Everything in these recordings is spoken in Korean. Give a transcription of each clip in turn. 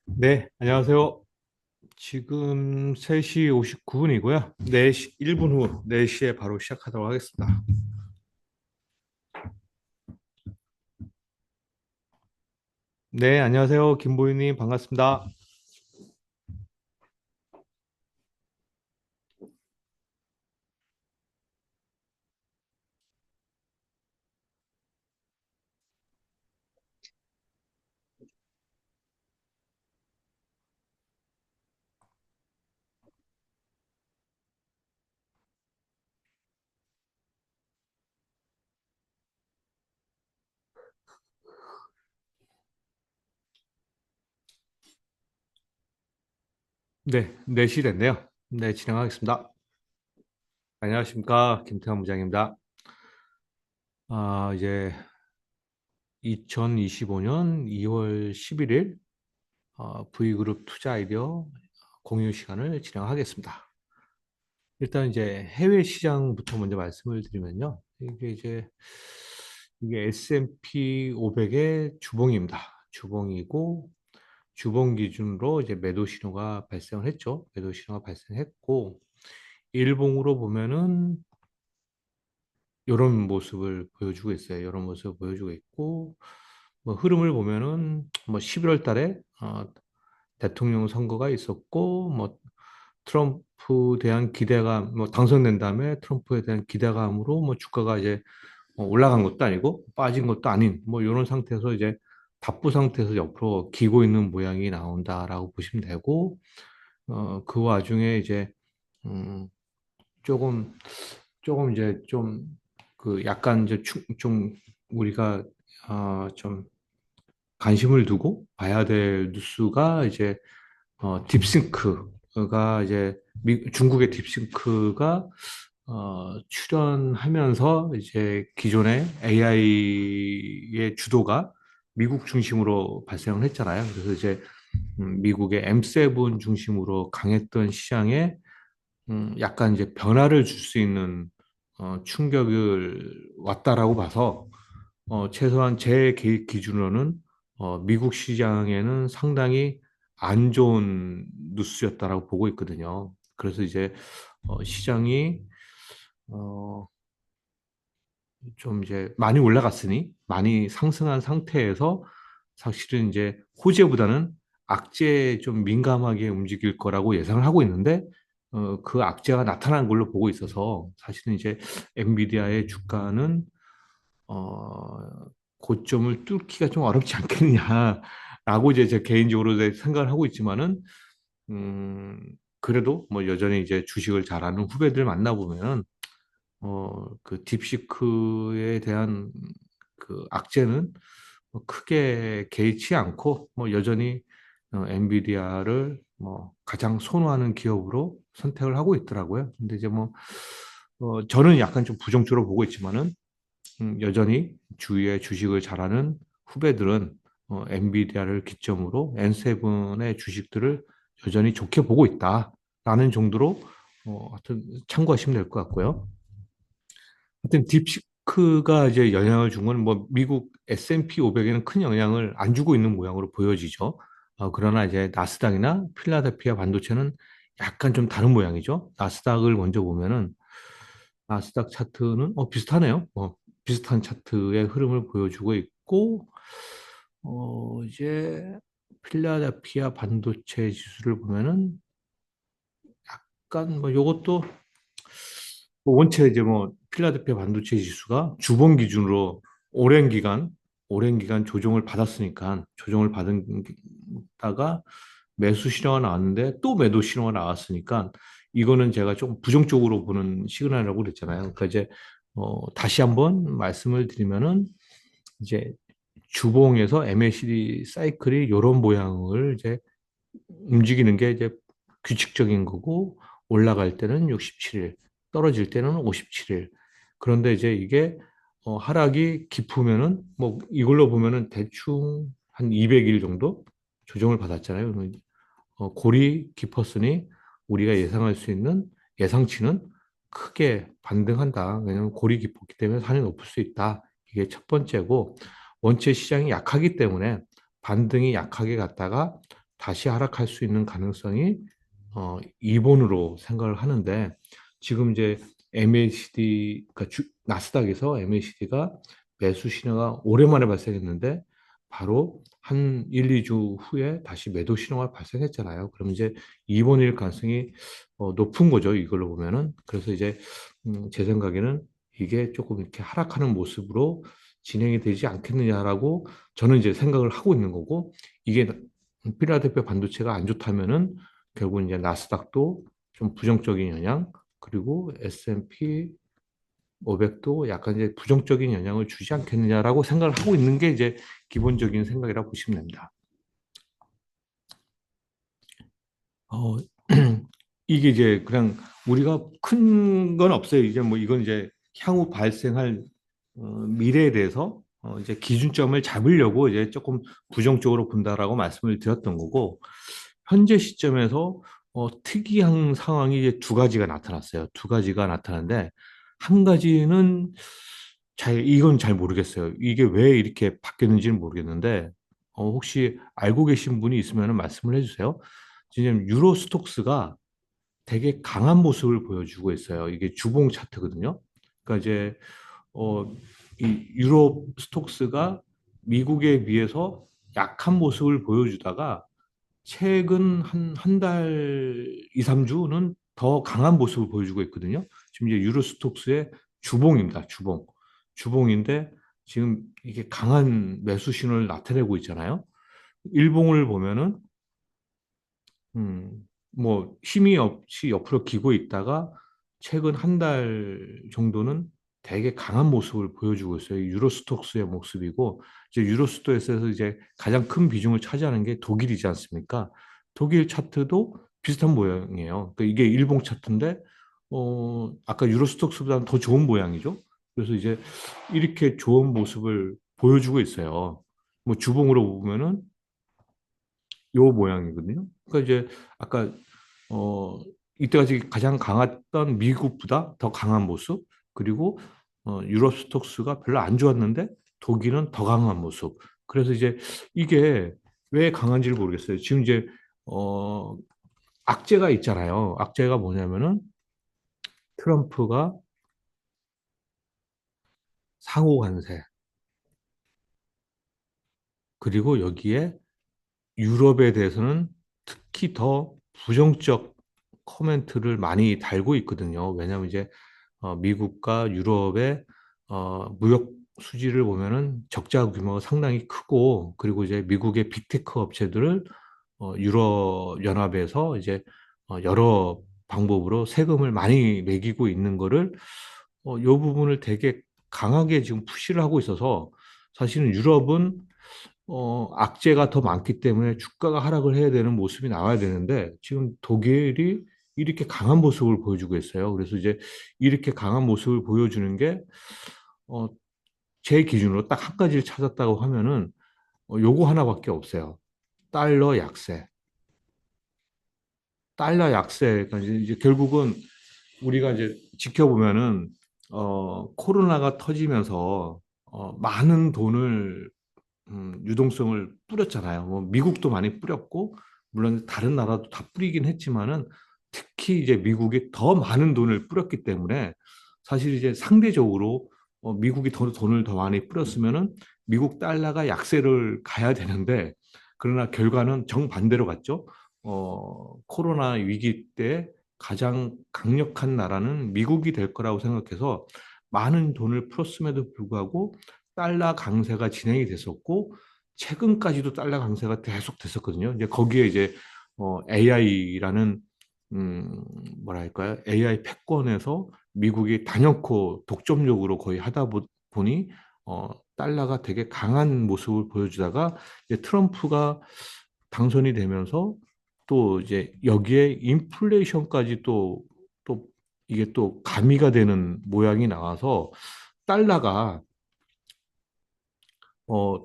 네, 안녕하세요. 지금 3시 59분이고요. 4시, 1분 후 4시에 바로 시작하도록 하겠습니다. 네, 안녕하세요. 김보윤님, 반갑습니다. 네, 4시 됐네요. 네, 진행하겠습니다. 안녕하십니까. 김태환 부장입니다. 이제 2025년 2월 11일 V그룹 투자 아이디어 공유 시간을 진행하겠습니다. 일단 이제 해외 시장부터 먼저 말씀을 드리면요. 이게 S&P 500의 주봉입니다. 주봉이고 주봉 기준으로 이제 매도 신호가 발생을 했죠. 매도 신호가 발생했고 일봉으로 보면은 이런 모습을 보여주고 있어요. 이런 모습을 보여주고 있고 뭐 흐름을 보면은 뭐 11월 달에 대통령 선거가 있었고 뭐 트럼프 대한 기대감 뭐 당선된 다음에 트럼프에 대한 기대감으로 뭐 주가가 이제 올라간 것도 아니고 빠진 것도 아닌 뭐 이런 상태에서 이제 답부 상태에서 옆으로 기고 있는 모양이 나온다라고 보시면 되고 그 와중에 이제 음, 조금 이제 좀 그 약간 이제 좀 우리가 좀 관심을 두고 봐야 될 뉴스가 이제 딥싱크가 이제 중국의 딥싱크가 출연하면서 이제 기존의 AI의 주도가 미국 중심으로 발생을 했잖아요. 그래서 이제 미국의 M7 중심으로 강했던 시장에 약간 이제 변화를 줄 수 있는 충격을 왔다라고 봐서 최소한 제 기준으로는 미국 시장에는 상당히 안 좋은 뉴스였다라고 보고 있거든요. 그래서 이제 시장이 어, 좀 이제 많이 올라갔으니 많이 상승한 상태에서 사실은 이제 호재보다는 악재에 좀 민감하게 움직일 거라고 예상을 하고 있는데 그 악재가 나타난 걸로 보고 있어서 사실은 이제 엔비디아의 주가는 어, 고점을 뚫기가 좀 어렵지 않겠느냐라고 이제 제 개인적으로 이제 생각을 하고 있지만은 그래도 뭐 여전히 이제 주식을 잘하는 후배들 만나보면은 그 딥시크에 대한 그 악재는 뭐 크게 개의치 않고 뭐 여전히 엔비디아를 뭐 가장 선호하는 기업으로 선택을 하고 있더라고요. 근데 이제 뭐 저는 약간 좀 부정적으로 보고 있지만은 여전히 주위에 주식을 잘하는 후배들은 엔비디아를 기점으로 N7의 주식들을 여전히 좋게 보고 있다라는 정도로 하여튼 참고하시면 될 것 같고요. 하여튼 딥시크가 이제 영향을 준 건 뭐 미국 S&P 500에는 큰 영향을 안 주고 있는 모양으로 보여지죠. 그러나 이제 나스닥이나 필라델피아 반도체는 약간 좀 다른 모양이죠. 나스닥을 먼저 보면은 나스닥 차트는 비슷하네요. 비슷한 차트의 흐름을 보여주고 있고 이제 필라델피아 반도체 지수를 보면은 약간 뭐 요것도 뭐 원체 이제 뭐 필라델피아 반도체 지수가 주봉 기준으로 오랜 기간 오랜 기간 조정을 받았으니까 조정을 받다가 매수 신호가 나왔는데 또 매도 신호가 나왔으니까 이거는 제가 조금 부정적으로 보는 시그널이라고 그랬잖아요. 그러니까 이제 다시 한번 말씀을 드리면은 이제 주봉에서 MACD 사이클이 이런 모양을 이제 움직이는 게 이제 규칙적인 거고 올라갈 때는 67일, 떨어질 때는 57일. 그런데 이제 이게 하락이 깊으면은 뭐 이걸로 보면은 대충 한 200일 정도 조정을 받았잖아요. 그러면 골이 깊었으니 우리가 예상할 수 있는 예상치는 크게 반등한다. 왜냐하면 골이 깊었기 때문에 산이 높을 수 있다. 이게 첫 번째고 원체 시장이 약하기 때문에 반등이 약하게 갔다가 다시 하락할 수 있는 가능성이 2번으로 생각을 하는데 지금 이제 MACD, 그러니까 나스닥에서 MACD가 매수 신호가 오랜만에 발생했는데 바로 한 1, 2주 후에 다시 매도 신호가 발생했잖아요. 그럼 이제 2번일 가능성이 높은 거죠. 이걸로 보면은. 그래서 이제 제 생각에는 이게 조금 이렇게 하락하는 모습으로 진행이 되지 않겠느냐라고 저는 이제 생각을 하고 있는 거고 이게 필라델피아 반도체가 안 좋다면은 결국 이제 나스닥도 좀 부정적인 영향 그리고 S&P 500도 약간 이제 부정적인 영향을 주지 않겠느냐라고 생각을 하고 있는 게 이제 기본적인 생각이라고 보시면 됩니다. 어, 이게 이제 그냥 우리가 큰 건 없어요. 이제 뭐 이건 이제 향후 발생할 미래에 대해서 이제 기준점을 잡으려고 이제 조금 부정적으로 본다라고 말씀을 드렸던 거고 현재 시점에서 특이한 상황이 이제 두 가지가 나타났어요. 두 가지가 나타났는데 한 가지는 이건 잘 모르겠어요. 이게 왜 이렇게 바뀌었는지는 모르겠는데 혹시 알고 계신 분이 있으면 말씀을 해주세요. 지금 유로스톡스가 되게 강한 모습을 보여주고 있어요. 이게 주봉 차트거든요. 그러니까 이제 어, 이 유럽 스톡스가 미국에 비해서 약한 모습을 보여주다가 최근 한 달, 2, 3주는 더 강한 모습을 보여주고 있거든요. 지금 이제 유로 스톡스의 주봉입니다. 주봉. 주봉인데 지금 이게 강한 매수 신호를 나타내고 있잖아요. 일봉을 보면은 뭐 힘이 없이 옆으로 기고 있다가 최근 한 달 정도는 되게 강한 모습을 보여주고 있어요. 유로스톡스의 모습이고 이제 유로스톡스에서 이제 가장 큰 비중을 차지하는 게 독일이지 않습니까? 독일 차트도 비슷한 모양이에요. 그러니까 이게 일봉 차트인데 아까 유로스톡스보다는 더 좋은 모양이죠. 그래서 이제 이렇게 좋은 모습을 보여주고 있어요. 뭐 주봉으로 보면은 요 모양이거든요. 그러니까 이제 아까 어 이때까지 가장 강했던 미국보다 더 강한 모습 그리고 유로스톡스가 별로 안 좋았는데 독일은 더 강한 모습. 그래서 이제 이게 왜 강한지를 모르겠어요. 지금 이제 어 악재가 있잖아요. 악재가 뭐냐면은 트럼프가 상호 관세 그리고 여기에 유럽에 대해서는 특히 더 부정적 코멘트를 많이 달고 있거든요. 왜냐하면 이제 미국과 유럽의 무역 수지를 보면은 적자 규모가 상당히 크고 그리고 이제 미국의 빅테크 업체들을 유럽 연합에서 이제 여러 방법으로 세금을 많이 매기고 있는 거를 요 부분을 되게 강하게 지금 푸시를 하고 있어서 사실은 유럽은 악재가 더 많기 때문에 주가가 하락을 해야 되는 모습이 나와야 되는데 지금 독일이 이렇게 강한 모습을 보여주고 있어요. 그래서 이제 이렇게 강한 모습을 보여주는 게 어, 제 기준으로 딱 한 가지를 찾았다고 하면은 요거 하나밖에 없어요. 달러 약세. 달러 약세가 이제 결국은 우리가 이제 지켜보면은 코로나가 터지면서 많은 돈을 유동성을 뿌렸잖아요. 뭐 미국도 많이 뿌렸고 물론 다른 나라도 다 뿌리긴 했지만은 특히 이제 미국이 더 많은 돈을 뿌렸기 때문에 사실 이제 상대적으로 미국이 더 돈을 더 많이 뿌렸으면은 미국 달러가 약세를 가야 되는데 그러나 결과는 정반대로 갔죠. 코로나 위기 때 가장 강력한 나라는 미국이 될 거라고 생각해서 많은 돈을 풀었음에도 불구하고 달러 강세가 진행이 됐었고 최근까지도 달러 강세가 계속 됐었거든요. 이제 거기에 이제 AI라는 뭐랄까요? AI 패권에서 미국이 단연코 독점적으로 거의 하다 보니 달러가 되게 강한 모습을 보여주다가 이제 트럼프가 당선이 되면서 또 이제 여기에 인플레이션까지 또 이게 또 가미가 되는 모양이 나와서 달러가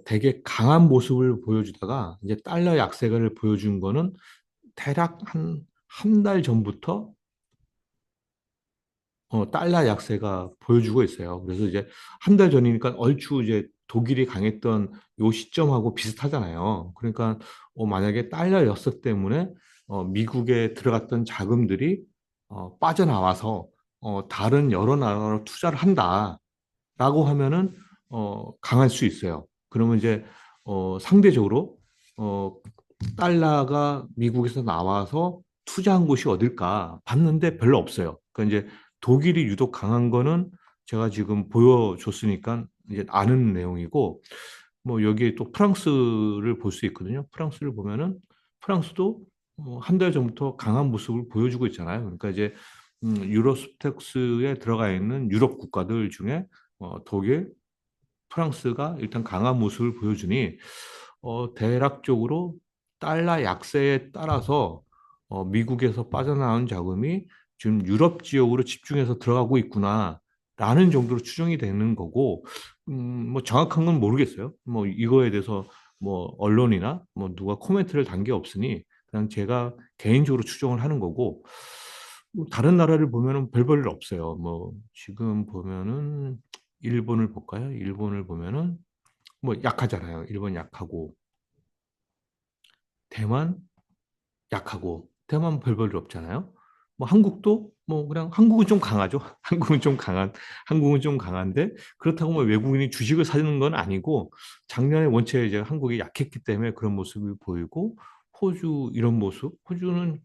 되게 강한 모습을 보여주다가 이제 달러 약세를 보여준 거는 대략 한 달 전부터 달러 약세가 보여주고 있어요. 그래서 이제 한 달 전이니까 얼추 이제 독일이 강했던 요 시점하고 비슷하잖아요. 그러니까 만약에 달러 역세 때문에 미국에 들어갔던 자금들이 빠져나와서 다른 여러 나라로 투자를 한다라고 하면은 강할 수 있어요. 그러면 이제 상대적으로 어, 달러가 미국에서 나와서 투자한 곳이 어딜까 봤는데 별로 없어요. 그러니까 이제 독일이 유독 강한 거는 제가 지금 보여줬으니까 이제 아는 내용이고, 뭐 여기에 또 프랑스를 볼 수 있거든요. 프랑스를 보면은 프랑스도 한 달 전부터 강한 모습을 보여주고 있잖아요. 그러니까 이제 유로스택스에 들어가 있는 유럽 국가들 중에 독일, 프랑스가 일단 강한 모습을 보여주니 대략적으로 달러 약세에 따라서 미국에서 빠져나온 자금이 지금 유럽 지역으로 집중해서 들어가고 있구나라는 정도로 추정이 되는 거고, 뭐 정확한 건 모르겠어요. 뭐 이거에 대해서 뭐 언론이나 뭐 누가 코멘트를 단 게 없으니 그냥 제가 개인적으로 추정을 하는 거고, 뭐 다른 나라를 보면은 별 볼 일 없어요. 뭐 지금 보면은 일본을 볼까요? 일본을 보면은 뭐 약하잖아요. 일본 약하고 대만 약하고 대만 별 볼 일 없잖아요. 뭐 한국도 뭐 그냥 한국은 좀 강하죠. 한국은 좀 강한데 그렇다고 뭐 외국인이 주식을 사는 건 아니고 작년에 원체 이제 한국이 약했기 때문에 그런 모습을 보이고 호주 이런 모습 호주는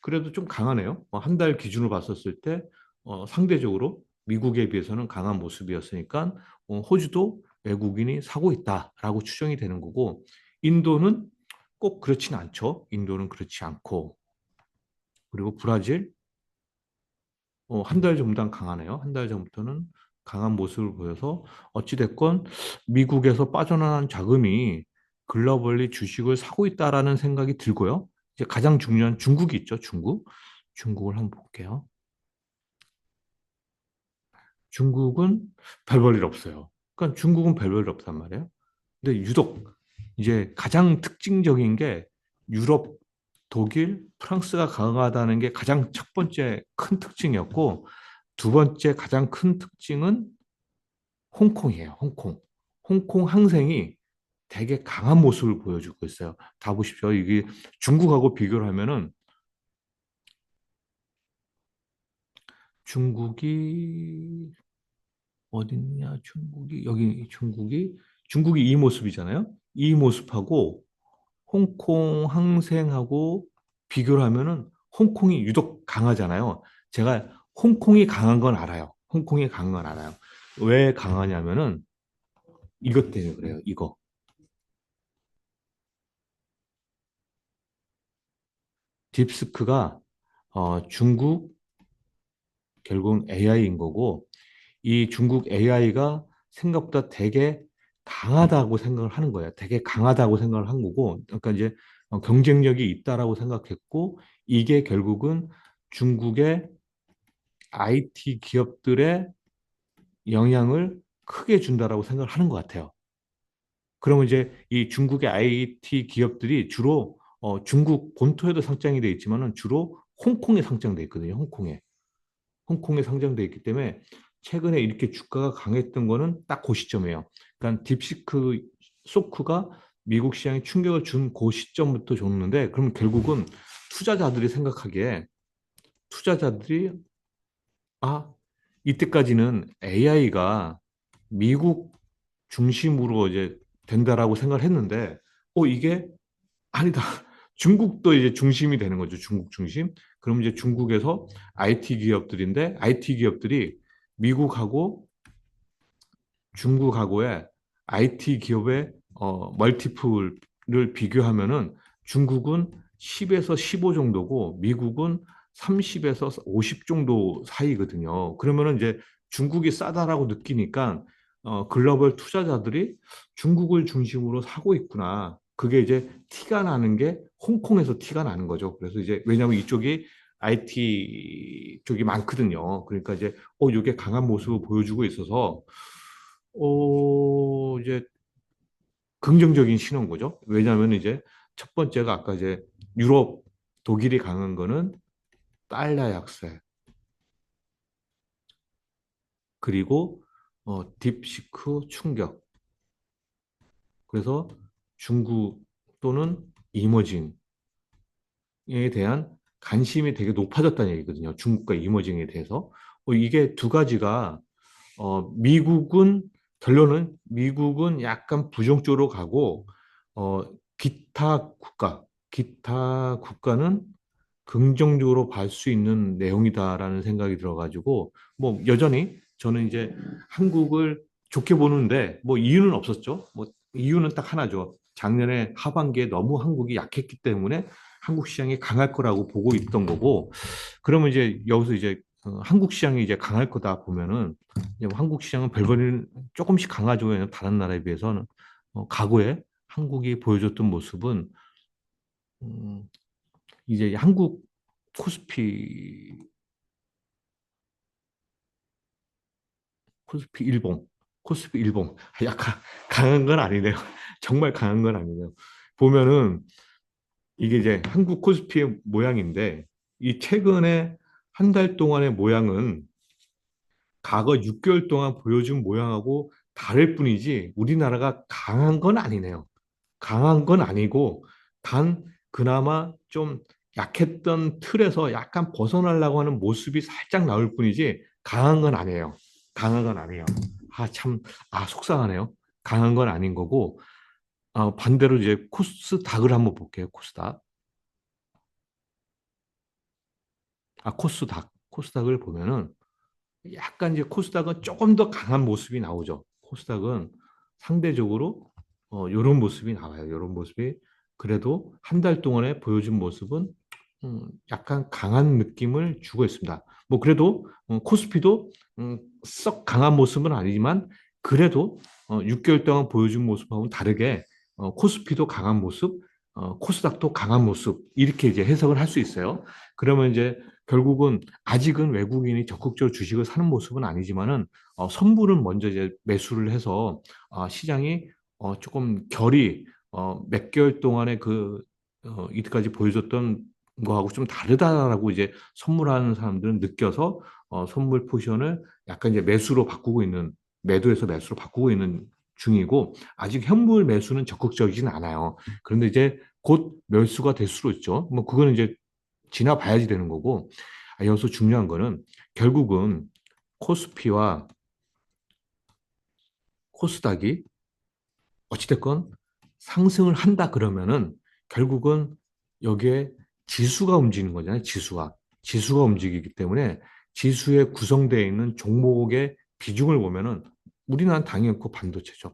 그래도 좀 강하네요. 한 달 기준으로 봤었을 때 상대적으로 미국에 비해서는 강한 모습이었으니까 호주도 외국인이 사고 있다라고 추정이 되는 거고 인도는 꼭 그렇진 않죠. 인도는 그렇지 않고 그리고 브라질 한 달 전보단 강하네요. 한 달 전부터는 강한 모습을 보여서 어찌됐건 미국에서 빠져나간 자금이 글로벌리 주식을 사고 있다라는 생각이 들고요. 이제 가장 중요한 중국이 있죠. 중국을 한번 볼게요. 중국은 별 볼 일 없어요. 그러니까 중국은 별 볼 일 없단 말이에요. 근데 유독 이제 가장 특징적인 게 유럽, 독일, 프랑스가 강하다는 게 가장 첫 번째 큰 특징이었고 두 번째 가장 큰 특징은 홍콩이에요. 홍콩. 홍콩 항생이 되게 강한 모습을 보여주고 있어요. 다 보십시오. 이게 중국하고 비교를 하면은 중국이 어딨냐? 중국이 이 모습이잖아요. 이 모습하고 홍콩 항생하고 비교를 하면은 홍콩이 유독 강하잖아요. 제가 홍콩이 강한 건 알아요. 홍콩이 강한 건 알아요. 왜 강하냐면은 이것 때문에 그래요. 이거. 딥스크가 중국 결국은 AI인 거고 이 중국 AI가 생각보다 되게 강하다고 생각을 하는 거예요. 되게 강하다고 생각을 한 거고, 그러니까 이제 경쟁력이 있다라고 생각했고, 이게 결국은 중국의 IT 기업들의 영향을 크게 준다라고 생각을 하는 것 같아요. 그러면 이제 이 중국의 IT 기업들이 주로 중국 본토에도 상장이 돼 있지만은 주로 홍콩에 상장돼 있거든요. 홍콩에 상장돼 있기 때문에 최근에 이렇게 주가가 강했던 거는 딱 그 시점이에요. 그러니까 딥시크 소크가 미국 시장에 충격을 준 그 시점부터 줬는데 그럼 결국은 투자자들이 생각하기에 투자자들이 아 이때까지는 AI가 미국 중심으로 이제 된다라고 생각을 했는데 이게 아니다. 중국도 이제 중심이 되는 거죠. 중국 중심. 그럼 이제 중국에서 IT 기업들인데 IT 기업들이 미국하고 중국하고의 IT 기업의 멀티플을 비교하면은 중국은 10에서 15 정도고 미국은 30에서 50 정도 사이거든요. 그러면은 이제 중국이 싸다라고 느끼니까 글로벌 투자자들이 중국을 중심으로 사고 있구나. 그게 이제 티가 나는 게 홍콩에서 티가 나는 거죠. 그래서 이제 왜냐하면 이쪽이 IT 쪽이 많거든요. 그러니까 이제 이게 강한 모습을 보여주고 있어서 이제 긍정적인 신호인 거죠. 왜냐하면 이제 첫 번째가 아까 이제 유럽, 독일이 강한 거는 달러 약세, 그리고 딥시크 충격. 그래서 중국 또는 이머징에 대한 관심이 되게 높아졌다는 얘기거든요. 중국과 이머징에 대해서. 이게 두 가지가 미국은 결론은 미국은 약간 부정적으로 가고 어, 기타 국가는 긍정적으로 볼 수 있는 내용이다라는 생각이 들어가지고 뭐 여전히 저는 이제 한국을 좋게 보는데 뭐 이유는 없었죠. 뭐 이유는 딱 하나죠. 작년에 하반기에 너무 한국이 약했기 때문에 한국 시장이 강할 거라고 보고 있던 거고 그러면 이제 여기서 이제 한국 시장이 이제 강할 거다 보면은 이제 뭐 한국 시장은 별거는 조금씩 강하죠. 다른 나라에 비해서는 과거에 한국이 보여줬던 모습은 음, 이제 한국 코스피 코스피 일봉 코스피 일봉 약간 강한 건 아니네요. 정말 강한 건 아니네요. 보면은 이게 이제 한국 코스피의 모양인데 이 최근에 한 달 동안의 모양은 과거 6개월 동안 보여준 모양하고 다를 뿐이지 우리나라가 강한 건 아니네요. 강한 건 아니고 단 그나마 좀 약했던 틀에서 약간 벗어나려고 하는 모습이 살짝 나올 뿐이지 강한 건 아니에요. 강한 건 아니에요. 참, 속상하네요. 강한 건 아닌 거고 반대로 이제 코스닥을 한번 볼게요. 코스닥. 코스닥을 보면은 약간 이제 코스닥은 조금 더 강한 모습이 나오죠. 코스닥은 상대적으로 이런 모습이 나와요. 이런 모습이 그래도 한 달 동안에 보여준 모습은 약간 강한 느낌을 주고 있습니다. 뭐 그래도 코스피도 썩 강한 모습은 아니지만 그래도 6개월 동안 보여준 모습하고는 다르게 코스피도 강한 모습, 코스닥도 강한 모습 이렇게 이제 해석을 할 수 있어요. 그러면 이제 결국은 아직은 외국인이 적극적으로 주식을 사는 모습은 아니지만은 선물은 먼저 이제 매수를 해서 시장이 조금 결이 몇 개월 동안에 이때까지 보여줬던 거하고 좀 다르다라고 이제 선물하는 사람들은 느껴서 선물 포지션을 약간 이제 매수로 바꾸고 있는 매도에서 매수로 바꾸고 있는 중이고 아직 현물 매수는 적극적이진 않아요. 그런데 이제 곧 매수가 될 수도 있죠. 뭐 그거는 이제 지나봐야지 되는 거고 여기서 중요한 거는 결국은 코스피와 코스닥이 어찌됐건 상승을 한다 그러면은 결국은 여기에 지수가 움직이는 거잖아요. 지수가 움직이기 때문에 지수에 구성되어 있는 종목의 비중을 보면은 우리나라는 당연히 그 반도체죠.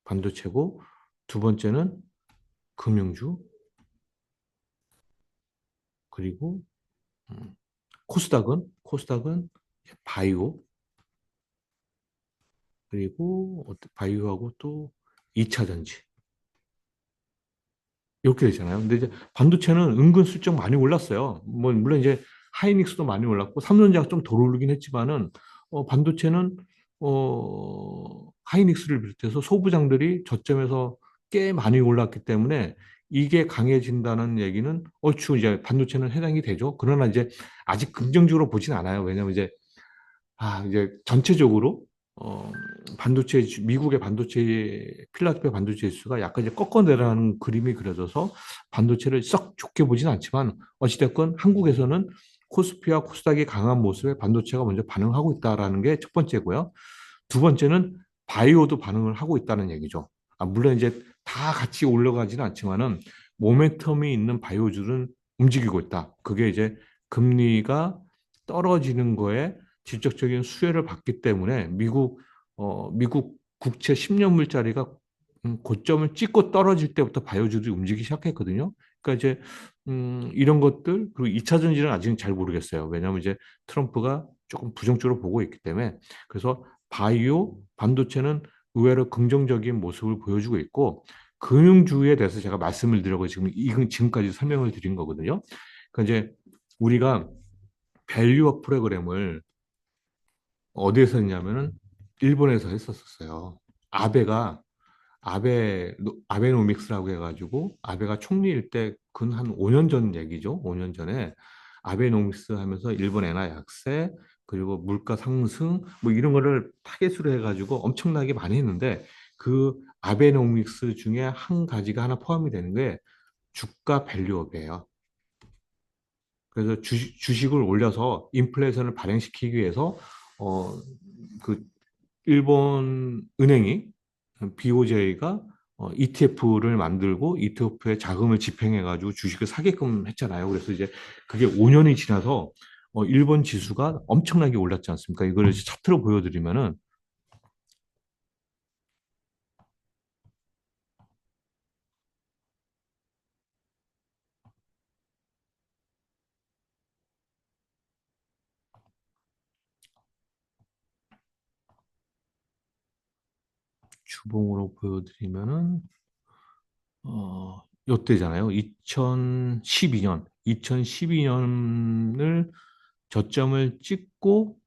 반도체고 두 번째는 금융주 그리고 음. 코스닥은 바이오, 그리고 바이오하고 또 2차 전지. 이렇게 되잖아요. 근데 이제 반도체는 은근슬쩍 많이 올랐어요. 뭐 물론 이제 하이닉스도 많이 올랐고 삼성전자가 좀 덜 오르긴 했지만은 반도체는 하이닉스를 비롯해서 소부장들이 저점에서 꽤 많이 올랐기 때문에 이게 강해진다는 얘기는 얼추 이제 반도체는 해당이 되죠. 그러나 이제 아직 긍정적으로 보진 않아요. 왜냐하면 이제 이제 전체적으로 어, 미국의 반도체, 필라델피아 반도체 지수가 약간 이제 꺾어내려는 그림이 그려져서 반도체를 썩 좋게 보진 않지만 어찌됐건 한국에서는 코스피와 코스닥이 강한 모습에 반도체가 먼저 반응하고 있다라는 게 첫 번째고요. 두 번째는 바이오도 반응을 하고 있다는 얘기죠. 물론 이제 다 같이 올라가지는 않지만은 모멘텀이 있는 바이오주는 움직이고 있다. 그게 이제 금리가 떨어지는 거에 직접적인 수혜를 받기 때문에 미국 국채 10년 물자리가 고점을 찍고 떨어질 때부터 바이오주들이 움직이기 시작했거든요. 그러니까 이제 이런 것들 그리고 2차 전지는 아직은 잘 모르겠어요. 왜냐하면 이제 트럼프가 조금 부정적으로 보고 있기 때문에 그래서 바이오, 반도체는 의외로 긍정적인 모습을 보여주고 있고 금융주에 대해서 제가 말씀을 드리고 지금까지 설명을 드린 거거든요. 그러니까 이제 우리가 밸류업 프로그램을 어디에서 했냐면은 일본에서 했었어요. 아베가 아베노믹스라고 해가지고 아베가 총리일 때 근 한 5년 전 얘기죠. 5년 전에 아베노믹스 하면서 일본 엔화 약세 그리고 물가 상승 뭐 이런 거를 타겟으로 해가지고 엄청나게 많이 했는데 그 아베노믹스 중에 한 가지가 하나 포함이 되는 게 주가 밸류업이에요. 그래서 주식을 올려서 인플레이션을 발행시키기 위해서 어, 그 일본 은행이 BOJ가 ETF를 만들고 ETF에 자금을 집행해가지고 주식을 사게끔 했잖아요. 그래서 이제 그게 5년이 지나서 일본 지수가 엄청나게 올랐지 않습니까? 이걸 차트로 보여드리면은 주봉으로 보여드리면은 요때잖아요. 2012년, 2012년을 저점을 찍고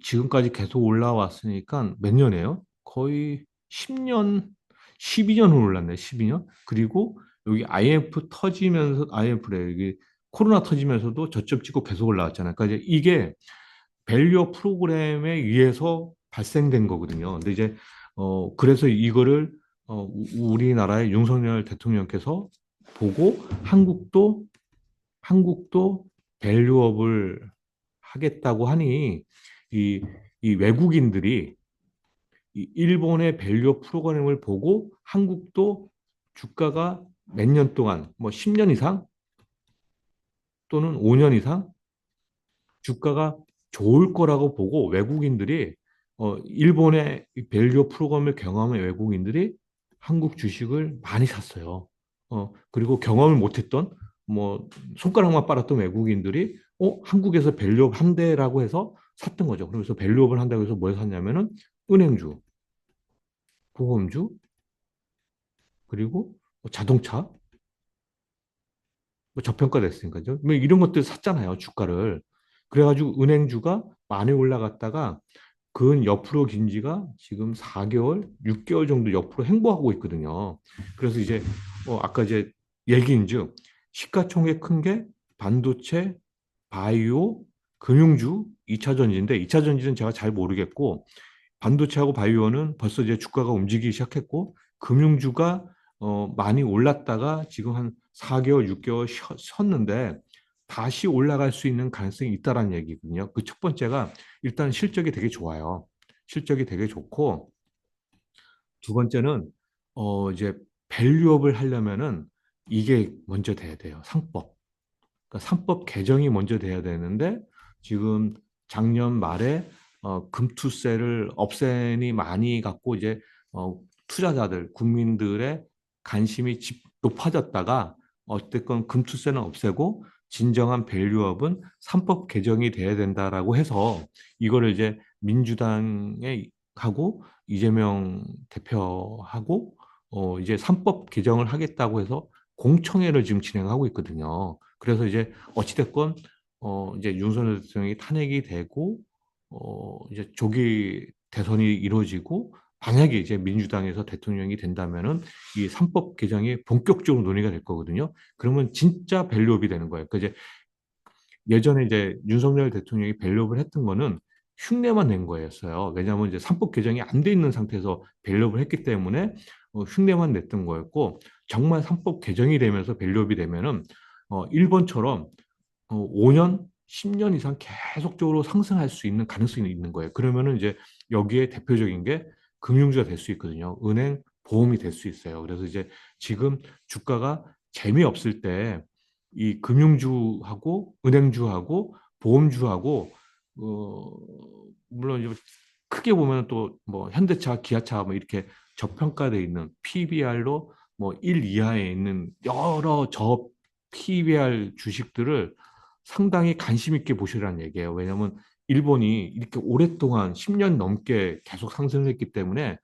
지금까지 계속 올라왔으니까 몇 년이에요? 거의 10년, 12년을 올랐네, 12년. 그리고 여기 IMF래, 여기 코로나 터지면서도 저점 찍고 계속 올라왔잖아요. 그러니까 이제 이게 밸류어 프로그램에 의해서 발생된 거거든요. 근데 이제 그래서 이거를 우리나라의 윤석열 대통령께서 보고 한국도 밸류업을 하겠다고 하니 이, 이 외국인들이 이 일본의 밸류업 프로그램을 보고 한국도 주가가 몇 년 동안 뭐 10년 이상 또는 5년 이상 주가가 좋을 거라고 보고 외국인들이 일본의 밸류 프로그램을 경험한 외국인들이 한국 주식을 많이 샀어요. 그리고 경험을 못했던 뭐 손가락만 빨았던 외국인들이 한국에서 밸류업 한대라고 해서 샀던 거죠. 그래서 밸류업을 한다고 해서 뭘 샀냐면은 은행주, 보험주, 그리고 뭐 자동차, 뭐 저평가됐으니까요. 뭐 이런 것들 샀잖아요, 주가를. 그래가지고 은행주가 많이 올라갔다가 근 옆으로 긴 지가 지금 4개월, 6개월 정도 옆으로 행보하고 있거든요. 그래서 이제 아까 이제 얘기인즉 시가총액 큰 게 반도체, 바이오, 금융주, 2차 전지인데 2차 전지는 제가 잘 모르겠고 반도체하고 바이오는 벌써 이제 주가가 움직이기 시작했고 금융주가 많이 올랐다가 지금 한 4개월, 6개월 쉬었는데 다시 올라갈 수 있는 가능성이 있다라는 얘기거든요. 그 첫 번째가 일단 실적이 되게 좋아요. 실적이 되게 좋고 두 번째는 이제 밸류업을 하려면은 이게 먼저 돼야 돼요. 상법. 그러니까 상법 개정이 먼저 돼야 되는데 지금 작년 말에 금투세를 없애니 많이 갖고 이제 투자자들, 국민들의 관심이 높아졌다가 어쨌건 금투세는 없애고 진정한 밸류업은 3법 개정이 돼야 된다라고 해서 이거를 이제 민주당에 하고 이재명 대표하고 이제 3법 개정을 하겠다고 해서 공청회를 지금 진행하고 있거든요. 그래서 이제 어찌됐건 이제 윤석열 대통령이 탄핵이 되고 이제 조기 대선이 이루어지고 만약에 이제 민주당에서 대통령이 된다면은 이 3법 개정이 본격적으로 논의가 될 거거든요. 그러면 진짜 밸류업이 되는 거예요. 그 이제 예전에 이제 윤석열 대통령이 밸류업을 했던 거는 흉내만 낸 거였어요. 왜냐하면 이제 3법 개정이 안 돼 있는 상태에서 밸류업을 했기 때문에 흉내만 냈던 거였고 정말 3법 개정이 되면서 밸류업이 되면은 일본처럼 5년, 10년 이상 계속적으로 상승할 수 있는 가능성이 있는 거예요. 그러면은 이제 여기에 대표적인 게 금융주가 될 수 있거든요. 은행, 보험이 될 수 있어요. 그래서 이제 지금 주가가 재미없을 때 이 금융주하고 은행주하고 보험주하고 어, 물론 이제 크게 보면 또 뭐 현대차, 기아차 뭐 이렇게 저평가되어 있는 PBR로 뭐 1 이하에 있는 여러 저 PBR 주식들을 상당히 관심 있게 보시라는 얘기예요. 왜냐하면 일본이 이렇게 오랫동안 10년 넘게 계속 상승을 했기 때문에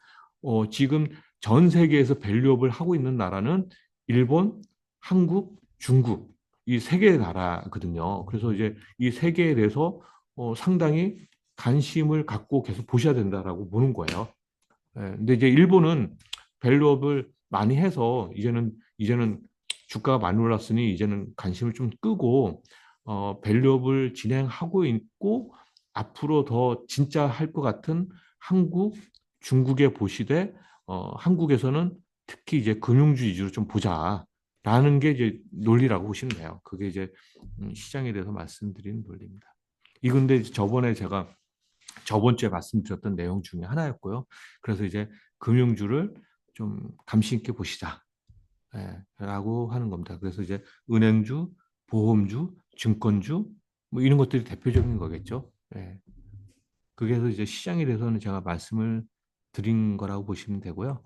지금 전 세계에서 밸류업을 하고 있는 나라는 일본, 한국, 중국 이 세 개의 나라거든요. 그래서 이제 이 세 개에 대해서 상당히 관심을 갖고 계속 보셔야 된다라고 보는 거예요. 예, 근데 이제 일본은 밸류업을 많이 해서 이제는 주가가 많이 올랐으니 이제는 관심을 좀 끄고 밸류업을 진행하고 있고 앞으로 더 진짜 할 것 같은 한국, 중국에 보시되 한국에서는 특히 이제 금융주 위주로 좀 보자라는 게 이제 논리라고 보시면 돼요. 그게 이제 시장에 대해서 말씀드리는 논리입니다. 이 근데 저번에 제가 저번 주에 말씀드렸던 내용 중에 하나였고요. 그래서 이제 금융주를 좀 감시 있게 보시자. 예, 라고 하는 겁니다. 그래서 이제 은행주, 보험주, 증권주 뭐 이런 것들이 대표적인 거겠죠. 예. 그래서 이제 시장에 대해서는 제가 말씀을 드린 거라고 보시면 되고요.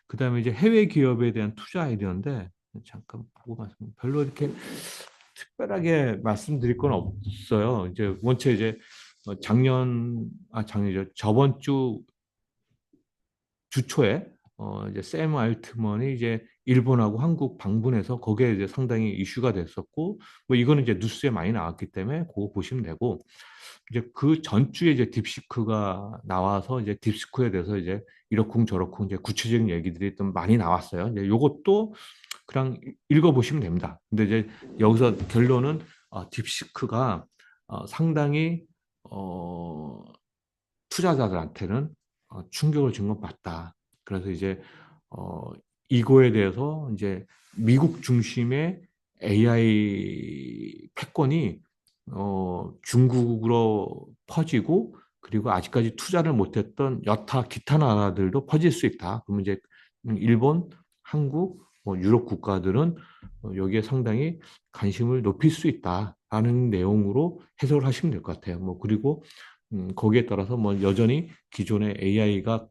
그다음에 이제 해외 기업에 대한 투자 아이디어인데 잠깐 보고 말씀. 별로 이렇게 특별하게 말씀드릴 건 없어요. 이제 원체 이제 작년이죠. 저번 주 주초에 이제 샘 알트먼이 이제 일본하고 한국 방문해서 거기에 이제 상당히 이슈가 됐었고 뭐 이거는 이제 뉴스에 많이 나왔기 때문에 그거 보시면 되고 이제 그 전주에 이제 딥시크가 나와서 이제 딥시크에 대해서 이제 이러쿵 저러쿵 이제 구체적인 얘기들이 좀 많이 나왔어요. 이제 요것도 그냥 읽어보시면 됩니다. 근데 이제 여기서 결론은 딥시크가 상당히 어, 투자자들한테는 충격을 준 것 맞다. 그래서 이제 어, 이거에 대해서 이제 미국 중심의 AI 패권이 중국으로 퍼지고 그리고 아직까지 투자를 못했던 여타 기타 나라들도 퍼질 수 있다. 그러면 이제 일본, 한국, 뭐 유럽 국가들은 여기에 상당히 관심을 높일 수 있다라는 내용으로 해석을 하시면 될 것 같아요. 뭐 그리고 거기에 따라서 뭐 여전히 기존의 AI가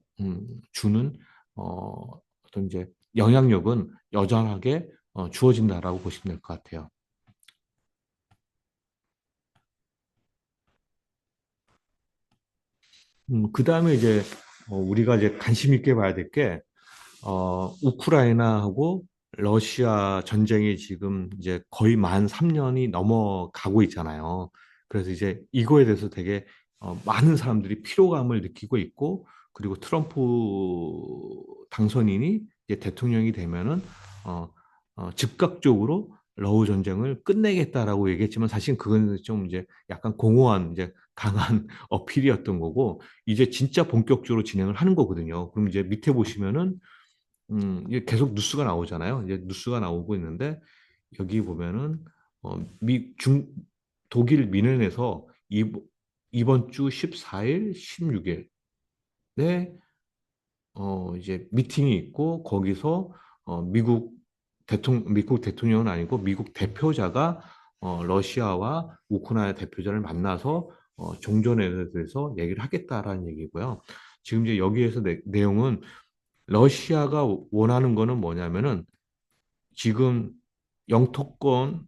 주는 어떤 이제 영향력은 여전하게 주어진다라고 보시면 될 것 같아요. 그 다음에 이제 우리가 이제 관심 있게 봐야 될 게 우크라이나하고 러시아 전쟁이 지금 이제 거의 만 3년이 넘어가고 있잖아요. 그래서 이제 이거에 대해서 되게 많은 사람들이 피로감을 느끼고 있고, 그리고 트럼프 당선인이 이제 대통령이 되면은 어, 즉각적으로 러우 전쟁을 끝내겠다라고 얘기했지만 사실 그건 좀 이제 약간 공허한 이제 강한 어필이었던 거고 이제 진짜 본격적으로 진행을 하는 거거든요. 그럼 이제 밑에 보시면은 이게 계속 뉴스가 나오잖아요. 이제 뉴스가 나오고 있는데 여기 보면은 독일 미넨에서 이번 주 14일, 16일에 이제 미팅이 있고 거기서 미국 대통령은 아니고 미국 대표자가 러시아와 우크라이나 대표자를 만나서 종전에 대해서 얘기를 하겠다라는 얘기고요. 지금 이제 여기에서 내용은 러시아가 원하는 거는 뭐냐면은 지금 영토권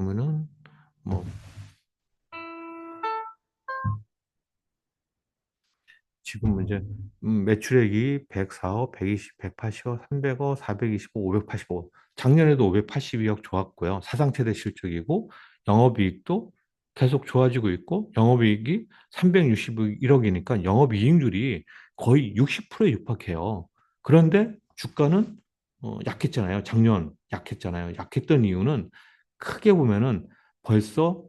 보면은 뭐 지금 이제 매출액이 104억, 120, 180억, 300억, 425, 585. 작년에도 582억 좋았고요. 사상 최대 실적이고 영업이익도 계속 좋아지고 있고 영업이익이 361억이니까 영업이익률이 거의 60%에 육박해요. 그런데 주가는 약했잖아요. 작년 약했잖아요. 약했던 이유는 크게 보면은 벌써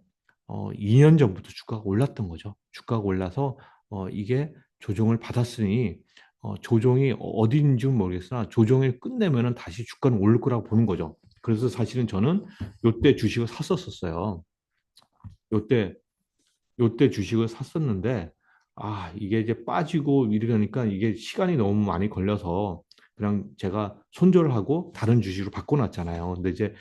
2년 전부터 주가가 올랐던 거죠. 주가가 올라서 이게 조정을 받았으니 조정이 어딘지 모르겠으나 조정을 끝내면은 다시 주가는 오를 거라고 보는 거죠. 그래서 사실은 저는 요때 주식을 샀었어요. 요때 요때 주식을 샀었는데 이게 이제 빠지고 이러니까 이게 시간이 너무 많이 걸려서 그냥 제가 손절을 하고 다른 주식으로 바꿔놨잖아요. 근데 이제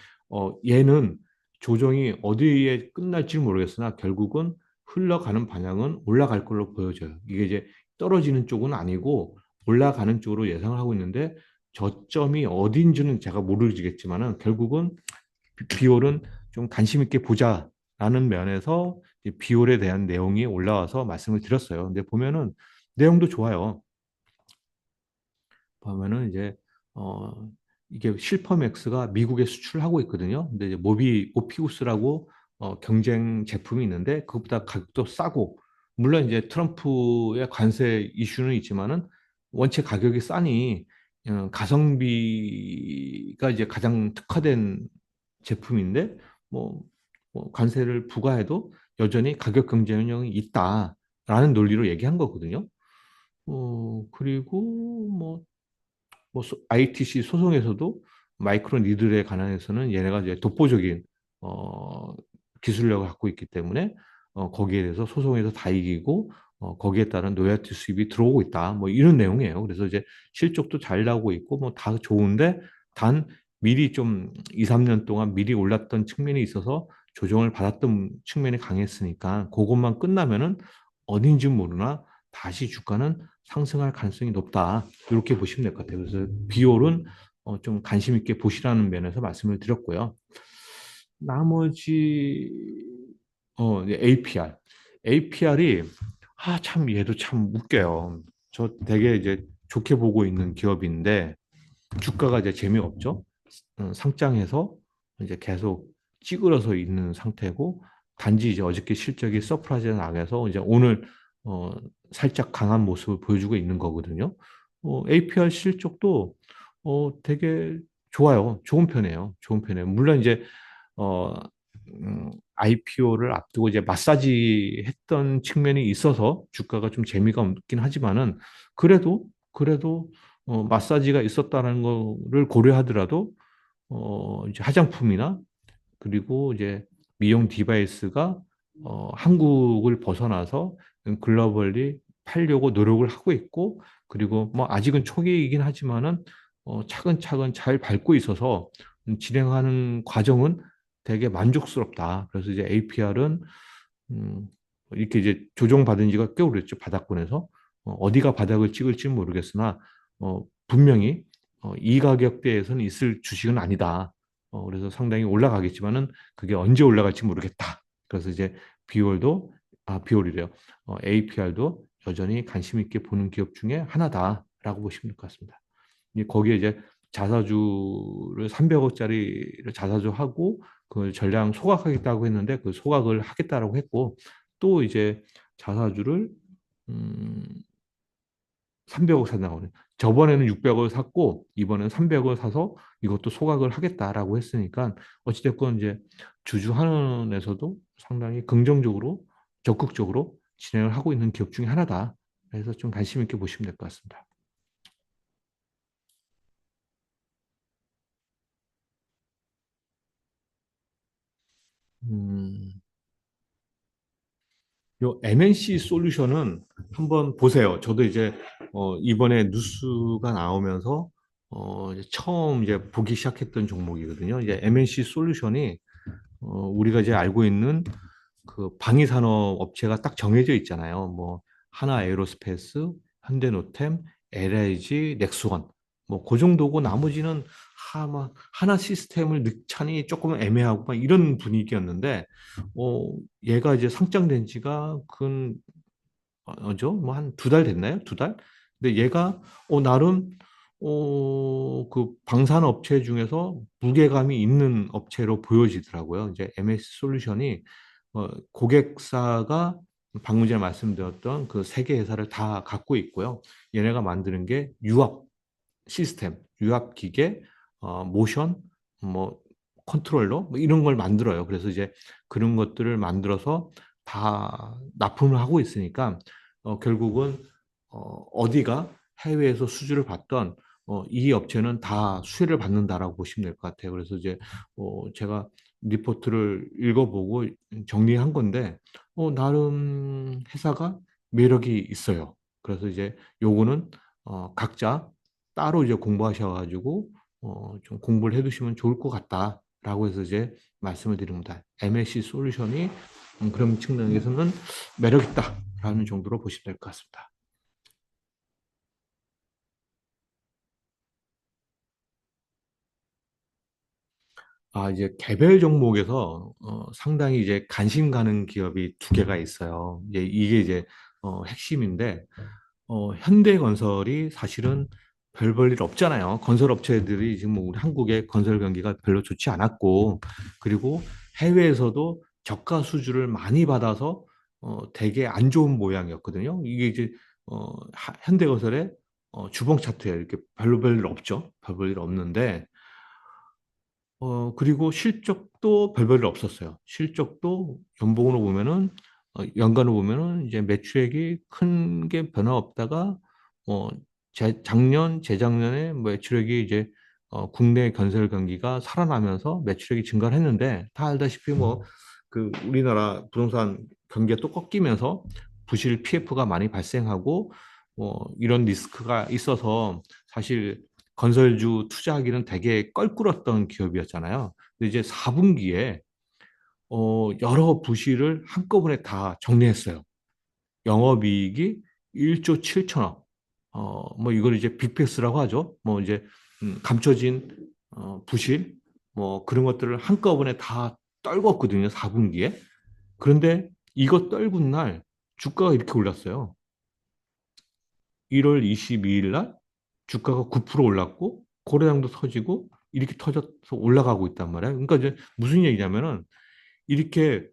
얘는 조정이 어디에 끝날지 모르겠으나 결국은 흘러가는 방향은 올라갈 걸로 보여져요. 이게 이제 떨어지는 쪽은 아니고 올라가는 쪽으로 예상을 하고 있는데 저점이 어딘지는 제가 모르겠지만은 결국은 비올은 좀 관심 있게 보자라는 면에서 비올에 대한 내용이 올라와서 말씀을 드렸어요. 근데 보면은 내용도 좋아요. 보면은 이제 어 이게 실퍼맥스가 미국에 수출하고 있거든요. 근데 이제 오피우스라고 경쟁 제품이 있는데 그것보다 가격도 싸고 물론 이제 트럼프의 관세 이슈는 있지만은 원체 가격이 싸니 가성비가 이제 가장 특화된 제품인데 뭐, 뭐 관세를 부과해도 여전히 가격 경쟁력이 있다라는 논리로 얘기한 거거든요. 그리고 ITC 소송에서도 마이크론 니들에 관한해서는 얘네가 이제 독보적인 어, 기술력을 갖고 있기 때문에 거기에 대해서 소송에서 다 이기고 거기에 따른 로열티 수입이 들어오고 있다. 뭐 이런 내용이에요. 그래서 이제 실적도 잘 나오고 있고 뭐 다 좋은데 단 미리 좀 2, 3년 동안 미리 올랐던 측면이 있어서 조정을 받았던 측면이 강했으니까 그것만 끝나면은 어딘지 모르나 다시 주가는 상승할 가능성이 높다. 이렇게 보시면 될 것 같아요. 그래서 비율은 좀 관심 있게 보시라는 면에서 말씀을 드렸고요. 나머지 APR. APR이 참 얘도 참 웃겨요. 저 되게 이제 좋게 보고 있는 기업인데 주가가 이제 재미없죠. 상장해서 이제 계속 찌그러서 있는 상태고 단지 이제 어저께 실적이 서프라이즈 나가서 이제 오늘 어, 살짝 강한 모습을 보여주고 있는 거거든요. APR 실적도 되게 좋아요. 좋은 편이에요. 좋은 편이에요. 물론 이제 어, IPO를 앞두고 이제 마사지 했던 측면이 있어서 주가가 좀 재미가 없긴 하지만은 그래도 마사지가 있었다는 거를 고려하더라도 이제 화장품이나 그리고 이제 미용 디바이스가 한국을 벗어나서 글로벌리 팔려고 노력을 하고 있고 그리고 뭐 아직은 초기이긴 하지만은 차근차근 잘 밟고 있어서 진행하는 과정은 되게 만족스럽다. 그래서 이제 APR은 이렇게 이제 조정받은 지가 꽤 오래됐죠. 바닥권에서 어디가 바닥을 찍을지 모르겠으나 분명히 이 가격대에서는 있을 주식은 아니다. 그래서 상당히 올라가겠지만은 그게 언제 올라갈지 모르겠다. 그래서 이제 비올도 비올이래요. APR도 여전히 관심 있게 보는 기업 중에 하나다라고 보시면 될 것 같습니다. 거기에 이제 자사주를 300억짜리를 자사주 하고 그걸 전량 소각하겠다고 했는데 그 소각을 하겠다라고 했고 또 이제 자사주를 음, 300억 산다고 그래. 저번에는 600을 샀고 이번에는 300을 사서 이것도 소각을 하겠다라고 했으니까 어찌됐건 이제 주주환원에서도 상당히 긍정적으로 적극적으로 진행을 하고 있는 기업 중에 하나다. 그래서 좀 관심 있게 보시면 될 것 같습니다. 음, 요 MNC 솔루션은 한번 보세요. 저도 이제 이번에 뉴스가 나오면서 이제 처음 이제 보기 시작했던 종목이거든요. 이제 MNC 솔루션이 우리가 이제 알고 있는 그 방위산업 업체가 딱 정해져 있잖아요. 뭐 하나 에어로스페이스, 현대노템, LIG, 넥스원 뭐 그 정도고 나머지는 하나 시스템을 넣자니 조금 애매하고 막 이런 분위기였는데 얘가 이제 상장된 지가 근 죠? 뭐 한 두 달 됐나요? 두 달? 근데 얘가 나름 그 방산 업체 중에서 무게감이 있는 업체로 보여지더라고요. 이제 MS 솔루션이 고객사가 방금 전에 말씀드렸던 그 세 개 회사를 다 갖고 있고요. 얘네가 만드는 게 유압 시스템, 유압 기계, 모션, 뭐 컨트롤러 뭐 이런 걸 만들어요. 그래서 이제 그런 것들을 만들어서 다 납품을 하고 있으니까 결국은 어디가 해외에서 수주를 받던 이 업체는 다 수혜를 받는다라고 보시면 될 것 같아요. 그래서 이제 제가 리포트를 읽어보고 정리한 건데 나름 회사가 매력이 있어요. 그래서 이제 요거는 각자 따로 이제 공부하셔가지고 좀 공부를 해두시면 좋을 것 같다라고 해서 이제 말씀을 드립니다. MSC 솔루션이 그런 측면에서는 매력 있다라는 정도로 보시면 될 것 같습니다. 이제 개별 종목에서 상당히 이제 관심 가는 기업이 두 개가 있어요. 이게 이제 핵심인데 현대건설이 사실은 별 볼 일 없잖아요. 건설 업체들이 지금 뭐 우리 한국의 건설 경기가 별로 좋지 않았고, 그리고 해외에서도 저가 수주를 많이 받아서 되게 안 좋은 모양이었거든요. 이게 이제 현대건설의 주봉 차트에 이렇게 별로 별 일 없죠. 별 볼 일 없는데 그리고 실적도 별 볼 일 없었어요. 실적도 연봉으로 보면은, 연간으로 보면은 이제 매출액이 큰 게 변화 없다가, 작년, 재작년에 매출액이 이제, 국내 건설 경기가 살아나면서 매출액이 증가를 했는데, 다 알다시피 뭐, 그 우리나라 부동산 경기가 또 꺾이면서 부실 PF가 많이 발생하고, 이런 리스크가 있어서 사실 건설주 투자하기는 되게 껄끄럽던 기업이었잖아요. 근데 이제 4분기에 여러 부실을 한꺼번에 다 정리했어요. 영업이익이 1조 7천억. 뭐 이걸 이제 빅패스라고 하죠. 뭐 이제 감춰진 부실 뭐 그런 것들을 한꺼번에 다 떨궜거든요. 4분기에. 그런데 이거 떨군 날 주가가 이렇게 올랐어요. 1월 22일 날 주가가 9% 올랐고 거래량도 터지고 이렇게 터져서 올라가고 있단 말이에요. 그러니까 이제 무슨 얘기냐면은 이렇게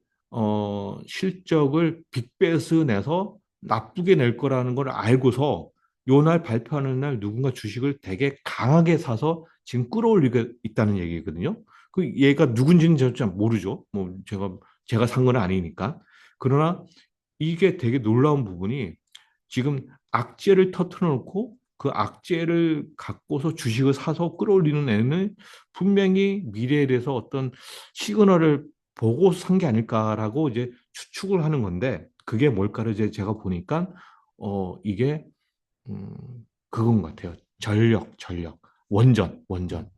실적을 빅베스 내서 나쁘게 낼 거라는 걸 알고서 요 날 발표하는 날 누군가 주식을 되게 강하게 사서 지금 끌어올리고 있다는 얘기거든요. 그 얘가 누군지는 저는 잘 모르죠. 뭐 제가 산 건 아니니까. 그러나 이게 되게 놀라운 부분이 지금 악재를 터트려 놓고 그 악재를 갖고서 주식을 사서 끌어올리는 애는 분명히 미래에 대해서 어떤 시그널을 보고 산 게 아닐까라고 이제 추측을 하는 건데 그게 뭘까를 이제 제가 보니까 이게 음, 그건 것 같아요. 전력, 원전.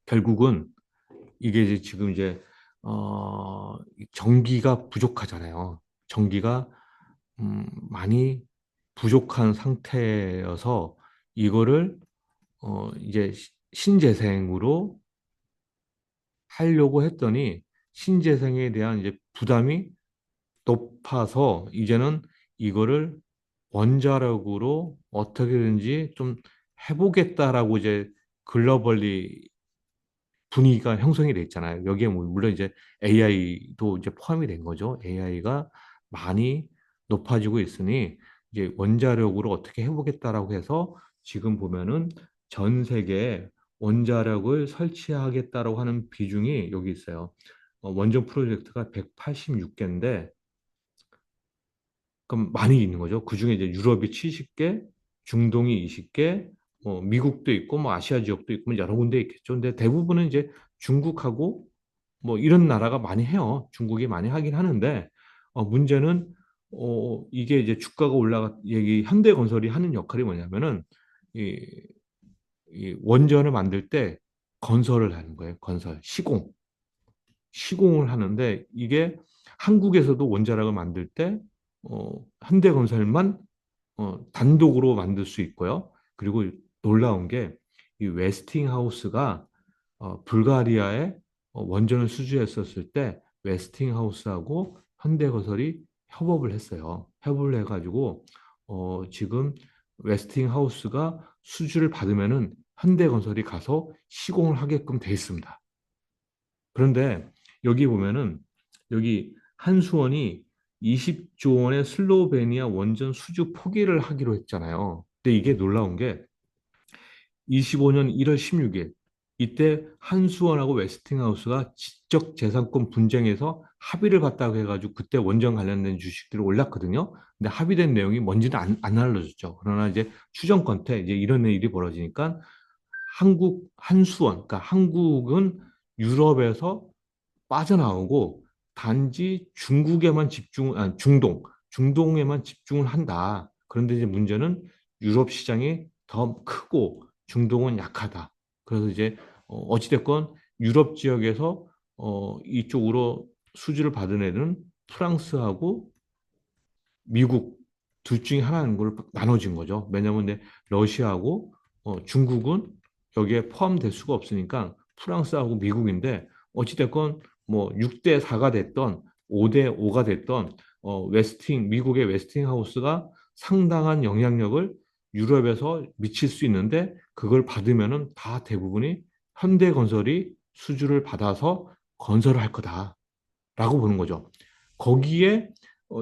결국은 이게 이제 지금 이제 전기가 부족하잖아요. 전기가 많이 부족한 상태여서 이거를 이제 신재생으로 하려고 했더니 신재생에 대한 이제 부담이 높아서 이제는 이거를 원자력으로 어떻게든지 좀 해보겠다라고 이제 글로벌리 분위기가 형성이 돼 있잖아요. 여기에 뭐 물론 이제 AI도 이제 포함이 된 거죠. AI가 많이 높아지고 있으니 이제 원자력으로 어떻게 해보겠다라고 해서 지금 보면은 전 세계에 원자력을 설치하겠다라고 하는 비중이 여기 있어요. 원전 프로젝트가 186개인데 그럼 많이 있는 거죠. 그중에 이제 유럽이 70개, 중동이 20개, 미국도 있고 뭐 아시아 지역도 있고 뭐 여러 군데 있겠죠. 근데 대부분은 이제 중국하고 뭐 이런 나라가 많이 해요. 중국이 많이 하긴 하는데 문제는 이게 이제 주가가 올라가 얘기 현대건설이 하는 역할이 뭐냐면은 이, 이 원전을 만들 때 건설을 하는 거예요. 건설, 시공을 하는데 이게 한국에서도 원자력을 만들 때 현대건설만 단독으로 만들 수 있고요. 그리고 놀라운 게 이 웨스팅하우스가 불가리아에 원전을 수주했었을 때 웨스팅하우스하고 현대건설이 협업을 했어요. 협업을 해가지고 지금 웨스팅하우스가 수주를 받으면은 현대건설이 가서 시공을 하게끔 돼 있습니다. 그런데 여기 보면은 여기 한수원이 20조 원의 슬로베니아 원전 수주 포기를 하기로 했잖아요. 근데 이게 놀라운 게 25년 1월 16일 이때 한수원하고 웨스팅하우스가 지적재산권 분쟁에서 합의를 봤다고 해가지고 그때 원전 관련된 주식들이 올랐거든요. 근데 합의된 내용이 뭔지는 안 알려줬죠. 그러나 이제 추정권 때 이제 이런 일이 벌어지니까 한국 한수원, 그러니까 한국은 유럽에서 빠져나오고 단지 중국에만 중동에만 집중을 한다. 그런데 이제 문제는 유럽 시장이 더 크고 중동은 약하다. 그래서 이제 어찌됐건 유럽 지역에서 이쪽으로 수주를 받은 애는 프랑스하고 미국 둘 중에 하나인 걸 나눠진 거죠. 왜냐하면 러시아하고 중국은 여기에 포함될 수가 없으니까 프랑스하고 미국인데 어찌됐건 뭐 6대 4가 됐던 5대 5가 됐던 미국의 웨스팅하우스가 상당한 영향력을 유럽에서 미칠 수 있는데 그걸 받으면은 다 대부분이 현대건설이 수주를 받아서 건설을 할 거다라고 보는 거죠. 거기에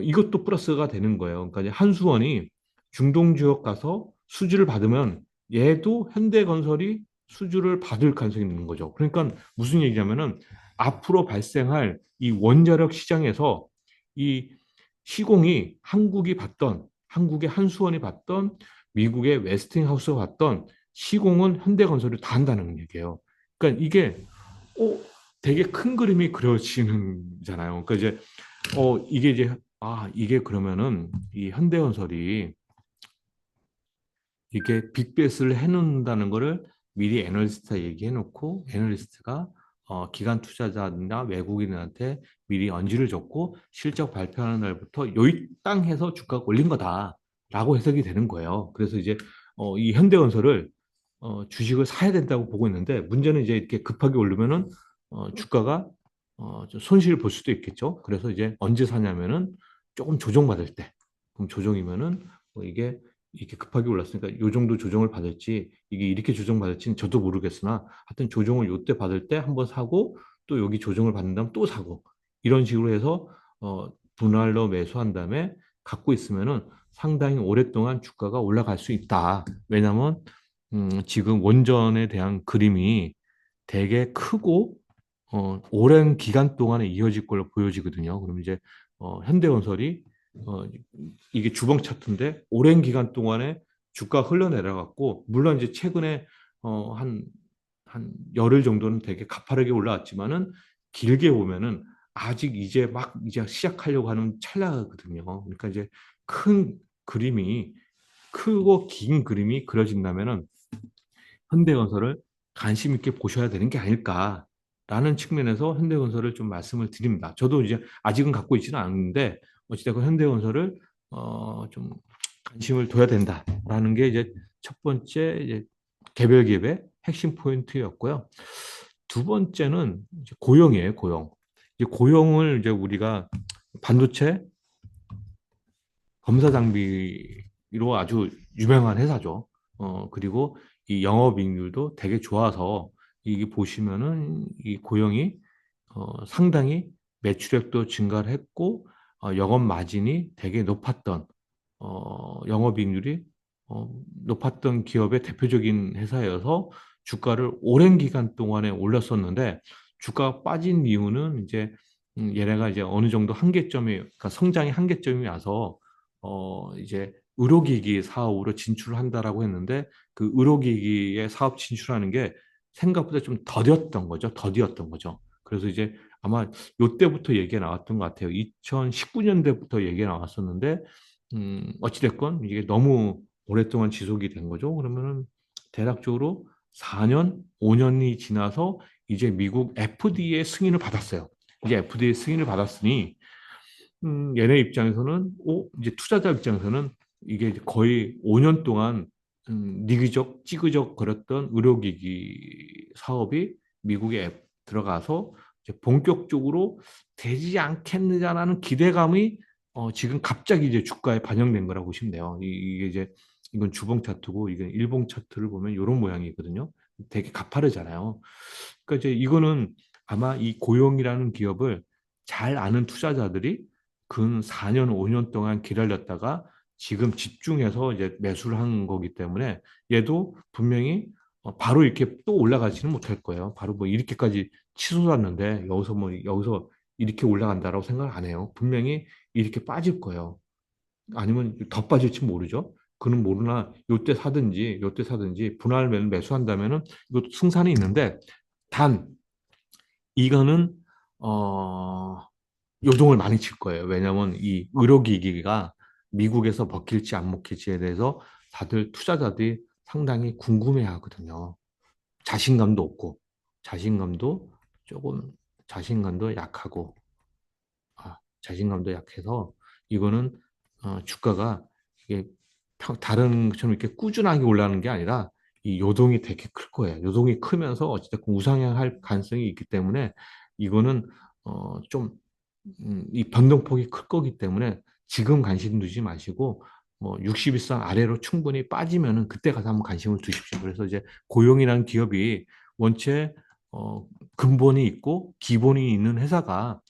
이것도 플러스가 되는 거예요. 그러니까 이제 한수원이 중동 지역 가서 수주를 받으면 얘도 현대건설이 수주를 받을 가능성이 있는 거죠. 그러니까 무슨 얘기냐면은 앞으로 발생할 이 원자력 시장에서 이 시공이 한국의 한수원이 받던 미국의 웨스팅하우스가 받던 시공은 현대건설이 다 한다는 얘기예요. 그러니까 이게 되게 큰 그림이 그려지는잖아요. 그러니까 이제 이게 이제 이게 그러면은 이 현대건설이 이게 빅베스를 해놓는다는 거를 미리 애널리스트가 얘기해 놓고 애널리스트가 기관 투자자나 외국인한테 미리 언지를 줬고 실적 발표하는 날부터 요이 땅 해서 주가가 올린 거다라고 해석이 되는 거예요. 그래서 이제 이 현대건설을 주식을 사야 된다고 보고 있는데 문제는 이제 이렇게 급하게 오르면은 주가가 좀 손실을 볼 수도 있겠죠. 그래서 이제 언제 사냐면은 조금 조정받을 때. 그럼 조정이면은 이게 이렇게 급하게 올랐으니까 요 정도 조정을 받을지 이게 이렇게 조정받을지는 저도 모르겠으나 하여튼 조정을 요때 받을 때 한번 사고 또 여기 조정을 받는 다음 또 사고 이런 식으로 해서 분할로 매수한 다음에 갖고 있으면은 상당히 오랫동안 주가가 올라갈 수 있다. 왜냐하면 지금 원전에 대한 그림이 되게 크고 오랜 기간 동안에 이어질 걸로 보여지거든요. 그럼 이제 현대건설이 어, 이게 주봉 차트인데 오랜 기간 동안에 주가 흘러내려갔고 물론 이제 최근에 한 열흘 정도는 되게 가파르게 올라왔지만은 길게 보면은 아직 이제 시작하려고 하는 찰나거든요. 그러니까 이제 큰 그림이 크고 긴 그림이 그려진다면은 현대건설을 관심 있게 보셔야 되는 게 아닐까라는 측면에서 현대건설을 좀 말씀을 드립니다. 저도 이제 아직은 갖고 있지는 않는데 어찌됐건 현대건설을 좀 관심을 둬야 된다라는 게 이제 첫 번째 이제 개별 기업의 핵심 포인트였고요. 두 번째는 이제 고용이에요, 고용. 이제 고용을 이제 우리가 반도체 검사 장비로 아주 유명한 회사죠. 그리고 이 영업이익률도 되게 좋아서 이게 보시면은 이 고용이 상당히 매출액도 증가를 했고 영업 마진이 되게 높았던 영업이익률이 높았던 기업의 대표적인 회사여서 주가를 오랜 기간 동안에 올렸었는데 주가가 빠진 이유는 이제 얘네가 이제 어느 정도 그러니까 성장의 한계점이 와서 이제 의료기기 사업으로 진출을 한다라고 했는데 그 의료기기의 사업 진출하는 게 생각보다 좀 더뎠던 거죠. 더디었던 거죠. 그래서 이제 아마 요때부터 얘기가 나왔던 것 같아요. 2019년대부터 얘기가 나왔었는데 어찌됐건 이게 너무 오랫동안 지속이 된 거죠. 그러면은 대략적으로 4년, 5년이 지나서 이제 미국 FDA의 승인을 받았어요. 이제 FDA 승인을 받았으니 얘네 입장에서는 이제 투자자 입장에서는 이게 거의 5년 동안 니기적, 찌그적 거렸던 의료기기 사업이 미국에 들어가서 이제 본격적으로 되지 않겠느냐라는 기대감이 지금 갑자기 이제 주가에 반영된 거라고 보시면 돼요. 이게 이제 이건 주봉 차트고 이건 일봉 차트를 보면 이런 모양이거든요. 되게 가파르잖아요. 그러니까 이제 이거는 아마 이 고용이라는 기업을 잘 아는 투자자들이 근 4년, 5년 동안 기다렸다가 지금 집중해서 이제 매수를 한 거기 때문에 얘도 분명히 바로 이렇게 또 올라가지는 못할 거예요. 바로 뭐 이렇게까지 치솟았는데 여기서 이렇게 올라간다라고 생각을 안 해요. 분명히 이렇게 빠질 거예요. 아니면 더 빠질지 모르죠. 그는 모르나 요때 사든지 분할 매수한다면은 이것도 승산이 있는데 단 이거는 어 요동을 많이 칠 거예요. 왜냐하면 이 의료기기가 미국에서 먹힐지 안 먹힐지에 대해서 다들 투자자들이 상당히 궁금해 하거든요. 자신감도 없고, 자신감도 조금, 자신감도 약하고, 자신감도 약해서 이거는 주가가 이게 다른 것처럼 이렇게 꾸준하게 올라가는 게 아니라 이 요동이 되게 클 거예요. 요동이 크면서 어쨌든 우상향할 가능성이 있기 때문에 이거는 좀 이 변동폭이 클 거기 때문에 지금 관심 두지 마시고 뭐 60일선 아래로 충분히 빠지면은 그때 가서 한번 관심을 두십시오. 그래서 이제 고용이라는 기업이 원체 근본이 있고 기본이 있는 회사가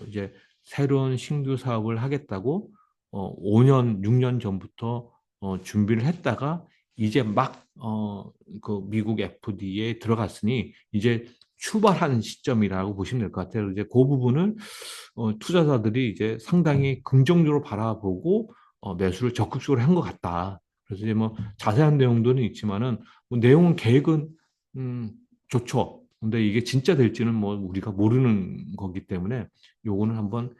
이제 새로운 신규 사업을 하겠다고 5년, 6년 전부터 준비를 했다가 이제 막 그 미국 FDA에 들어갔으니 이제 출발하는 시점이라고 보시면 될 것 같아요. 이제 그 부분을 투자자들이 이제 상당히 긍정적으로 바라보고 매수를 적극적으로 한 것 같다. 그래서 이제 뭐 자세한 내용들은 있지만은 뭐 내용은 계획은 음, 좋죠. 근데 이게 진짜 될지는 뭐 우리가 모르는 거기 때문에 요거는 한번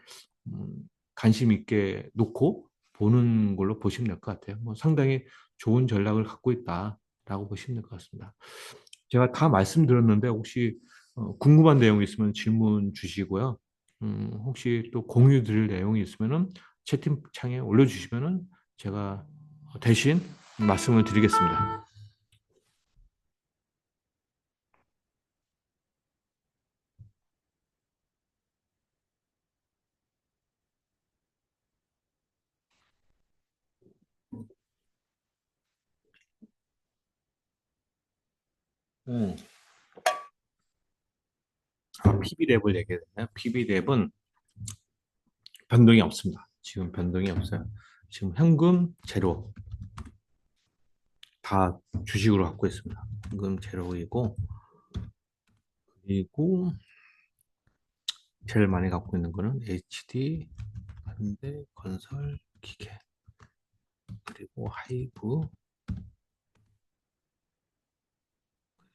음, 관심 있게 놓고 보는 걸로 보시면 될 것 같아요. 뭐 상당히 좋은 전략을 갖고 있다라고 보시면 될 것 같습니다. 제가 다 말씀드렸는데 혹시 궁금한 내용이 있으면 질문 주시고요. 혹시 또 공유 드릴 내용이 있으면은 채팅창에 올려주시면은 제가 대신 말씀을 드리겠습니다. 음. PB랩을 얘기했나요? PB랩은 변동이 없습니다. 지금 변동이 없어요. 지금 현금 제로 다 주식으로 갖고 있습니다. 현금 제로이고 그리고 제일 많이 갖고 있는 거는 HD, 현대, 건설, 기계 그리고 하이브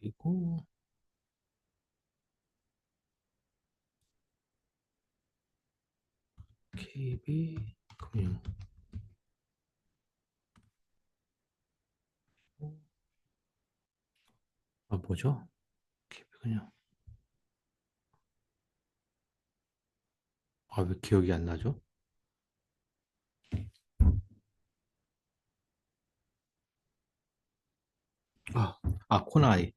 그리고 KB 금융 뭐죠? KB 금융 왜 기억이 안 나죠? 아, 코나이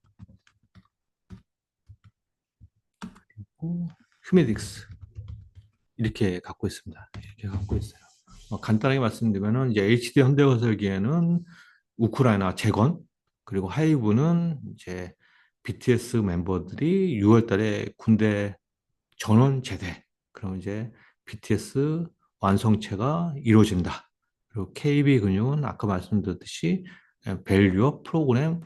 그리고 휴메딕스 이렇게 갖고 있습니다. 이렇게 갖고 있어요. 간단하게 말씀드리면은 이제 HD 현대건설기에는 우크라이나 재건 그리고 하이브는 이제 BTS 멤버들이 6월 달에 군대 전원 제대. 그럼 이제 BTS 완성체가 이루어진다. 그리고 KB금융은 아까 말씀드렸듯이 밸류업 프로그램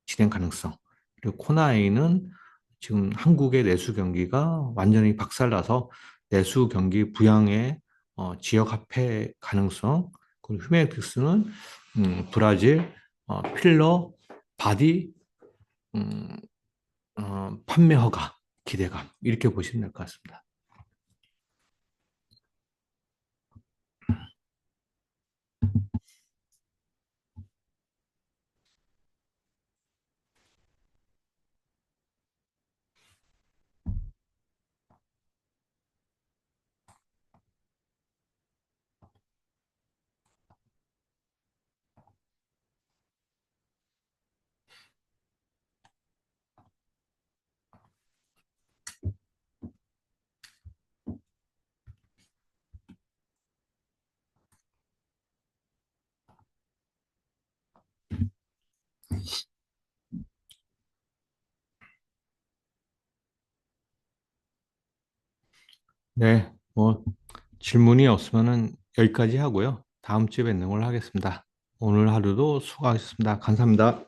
진행 가능성. 그리고 코나이는 지금 한국의 내수 경기가 완전히 박살나서 내수 경기 부양의 지역 화폐 가능성. 그리고 휴메틱스는 브라질 필러 바디 음, 판매 허가 기대감 이렇게 보시면 될 것 같습니다. 네, 뭐 질문이 없으면은 여기까지 하고요. 다음 주에 뵙는 걸로 하겠습니다. 오늘 하루도 수고하셨습니다. 감사합니다.